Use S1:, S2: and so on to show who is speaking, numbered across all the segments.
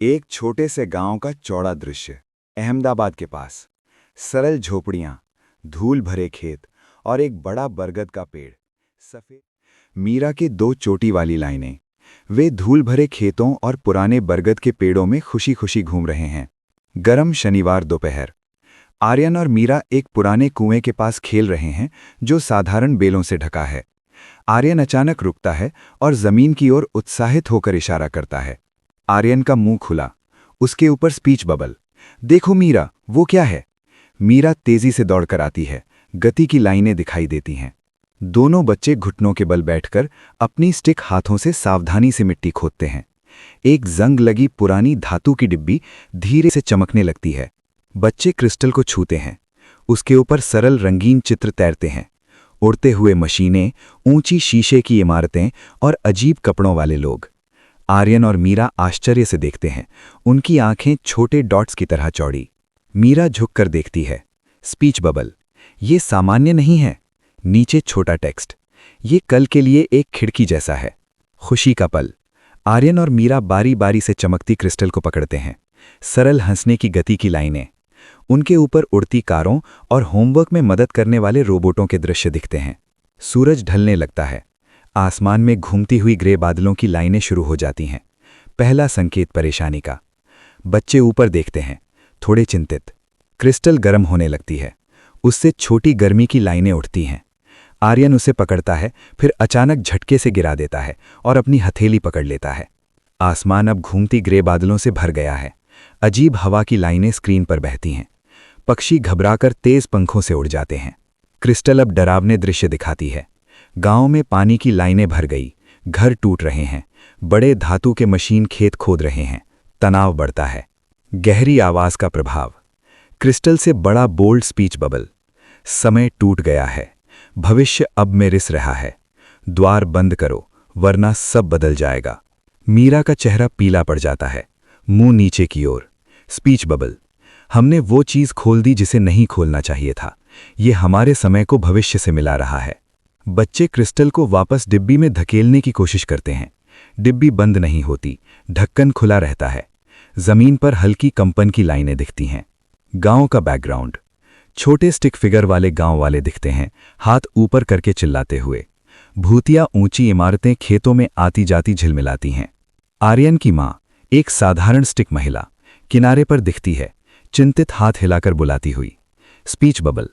S1: एक छोटे से गांव का चौड़ा दृश्य, अहमदाबाद के पास। सरल झोपड़ियां, धूल भरे खेत और एक बड़ा बरगद का पेड़। सफेद मीरा की दो चोटी वाली लाइनें। वे धूल भरे खेतों और पुराने बरगद के पेड़ों में खुशी खुशी घूम रहे हैं। गर्म शनिवार दोपहर। आर्यन और मीरा एक पुराने कुएं के पास खेल रहे हैं जो साधारण बेलों से ढका है। आर्यन अचानक रुकता है और जमीन की ओर उत्साहित होकर इशारा करता है। आर्यन का मुंह खुला, उसके ऊपर स्पीच बबल। देखो मीरा, वो क्या है? मीरा तेजी से दौड़कर आती है, गति की लाइनें दिखाई देती हैं। दोनों बच्चे घुटनों के बल बैठकर अपनी स्टिक हाथों से सावधानी से मिट्टी खोदते हैं। एक जंग लगी पुरानी धातु की डिब्बी धीरे से चमकने लगती है। बच्चे क्रिस्टल को छूते हैं। उसके ऊपर सरल रंगीन चित्र तैरते हैं। उड़ते हुए मशीनें, ऊंची शीशे की इमारतें और अजीब कपड़ों वाले लोग। आर्यन और मीरा आश्चर्य से देखते हैं। उनकी आंखें छोटे डॉट्स की तरह चौड़ी। मीरा झुककर देखती है। Speech bubble. ये सामान्य नहीं है। नीचे छोटा टेक्स्ट। ये कल के लिए एक खिड़की जैसा है। खुशी का पल। आर्यन और मीरा बारी बारी से चमकती क्रिस्टल को पकड़ते हैं। सरल हंसने की गति की लाइनें। उनके ऊपर उड़ती कारों और होमवर्क में मदद करने वाले रोबोटों के दृश्य दिखते हैं। सूरज ढलने लगता है। आसमान में घूमती हुई ग्रे बादलों की लाइनें शुरू हो जाती हैं। पहला संकेत परेशानी का। बच्चे ऊपर देखते हैं, थोड़े चिंतित। क्रिस्टल गर्म होने लगती है। उससे छोटी गर्मी की लाइनें उठती हैं। आर्यन उसे पकड़ता है, फिर अचानक झटके से गिरा देता है और अपनी हथेली पकड़ लेता है। आसमान अब घूमती ग्रे बादलों से भर गया है। अजीब हवा की लाइनें स्क्रीन पर बहती हैं। पक्षी घबराकर तेज पंखों से उड़ जाते हैं। क्रिस्टल अब डरावने दृश्य दिखाती है। गांव में पानी की लाइनें भर गई। घर टूट रहे हैं। बड़े धातु के मशीन खेत खोद रहे हैं। तनाव बढ़ता है। गहरी आवाज का प्रभाव। क्रिस्टल से बड़ा बोल्ड स्पीच बबल। समय टूट गया है। भविष्य अब में रिस रहा है। द्वार बंद करो, वरना सब बदल जाएगा। मीरा का चेहरा पीला पड़ जाता है, मुंह नीचे की ओर। Speech bubble. हमने वो चीज खोल दी जिसे नहीं खोलना चाहिए था। ये हमारे समय को भविष्य से मिला रहा है। बच्चे क्रिस्टल को वापस डिब्बी में धकेलने की कोशिश करते हैं। डिब्बी बंद नहीं होती, ढक्कन खुला रहता है। जमीन पर हल्की कंपन की लाइनें दिखती हैं। गांव का बैकग्राउंड। छोटे स्टिक फिगर वाले गांव वाले दिखते हैं, हाथ ऊपर करके चिल्लाते हुए। भूतिया ऊंची इमारतें खेतों में आती जाती झिलमिलाती हैं। आर्यन की मां, एक साधारण स्टिक महिला, किनारे पर दिखती है, चिंतित हाथ हिलाकर बुलाती हुई। Speech bubble.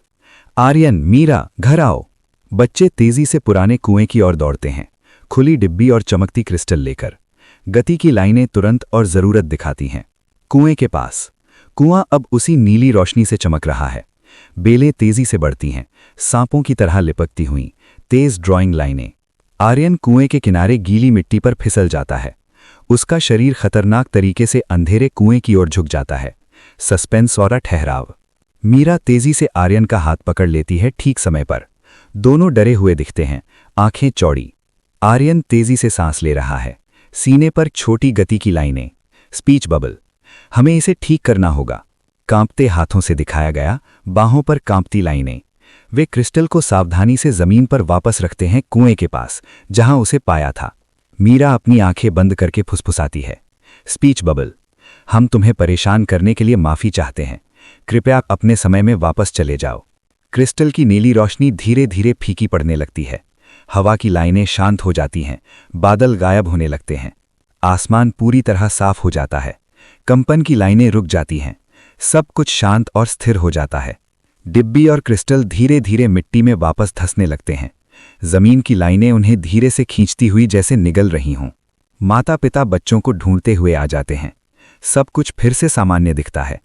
S1: आर्यन, मीरा, घर आओ। बच्चे तेजी से पुराने कुएं की ओर दौड़ते हैं, खुली डिब्बी और चमकती क्रिस्टल लेकर। गति की लाइनें तुरंत और जरूरत दिखाती हैं। कुएं के पास। कुआं अब उसी नीली रोशनी से चमक रहा है। बेलें तेजी से बढ़ती हैं, सांपों की तरह लिपकती हुई, तेज ड्राइंग लाइनें। आर्यन कुएं के किनारे गीली मिट्टी पर फिसल जाता है। उसका शरीर खतरनाक तरीके से अंधेरे कुएं की ओर झुक जाता है। सस्पेंस और ठहराव। मीरा तेजी से आर्यन का हाथ पकड़ लेती है ठीक समय पर। दोनों डरे हुए दिखते हैं, आंखें चौड़ी। आर्यन तेजी से सांस ले रहा है, सीने पर छोटी गति की लाइनें। Speech bubble. हमें इसे ठीक करना होगा। कांपते हाथों से दिखाया गया, बाहों पर कांपती लाइनें। वे क्रिस्टल को सावधानी से जमीन पर वापस रखते हैं, कुएं के पास जहां उसे पाया था। मीरा अपनी आंखें बंद करके फुसफुसाती है। Speech bubble. हम तुम्हें परेशान करने के लिए माफी चाहते हैं। कृपया अपने समय में वापस चले जाओ। क्रिस्टल की नीली रोशनी धीरे धीरे फीकी पड़ने लगती है। हवा की लाइनें शांत हो जाती हैं। बादल गायब होने लगते हैं। आसमान पूरी तरह साफ हो जाता है। कंपन की लाइनें रुक जाती हैं। सब कुछ शांत और स्थिर हो जाता है। डिब्बी और क्रिस्टल धीरे धीरे मिट्टी में वापस धंसने लगते हैं। जमीन की लाइनें उन्हें धीरे से खींचती हुई जैसे निगल रही हों। माता पिता बच्चों को ढूंढते हुए आ जाते हैं। सब कुछ फिर से सामान्य दिखता है।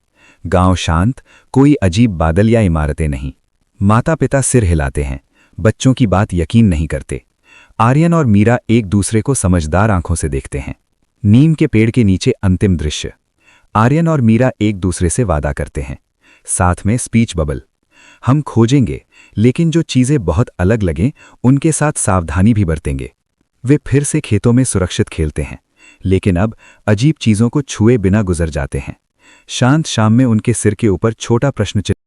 S1: गांव शांत, कोई अजीब बादल या इमारतें नहीं। माता पिता सिर हिलाते हैं, बच्चों की बात यकीन नहीं करते। आर्यन और मीरा एक दूसरे को समझदार आंखों से देखते हैं। नीम के पेड़ के नीचे अंतिम दृश्य। आर्यन और मीरा एक दूसरे से वादा करते हैं, साथ में स्पीच बबल। हम खोजेंगे, लेकिन जो चीजें बहुत अलग लगें उनके साथ सावधानी भी बरतेंगे। वे फिर से खेतों में सुरक्षित खेलते हैं, लेकिन अब अजीब चीजों को छुए बिना गुजर जाते हैं। शांत शाम में उनके सिर के ऊपर छोटा प्रश्न चिन्ह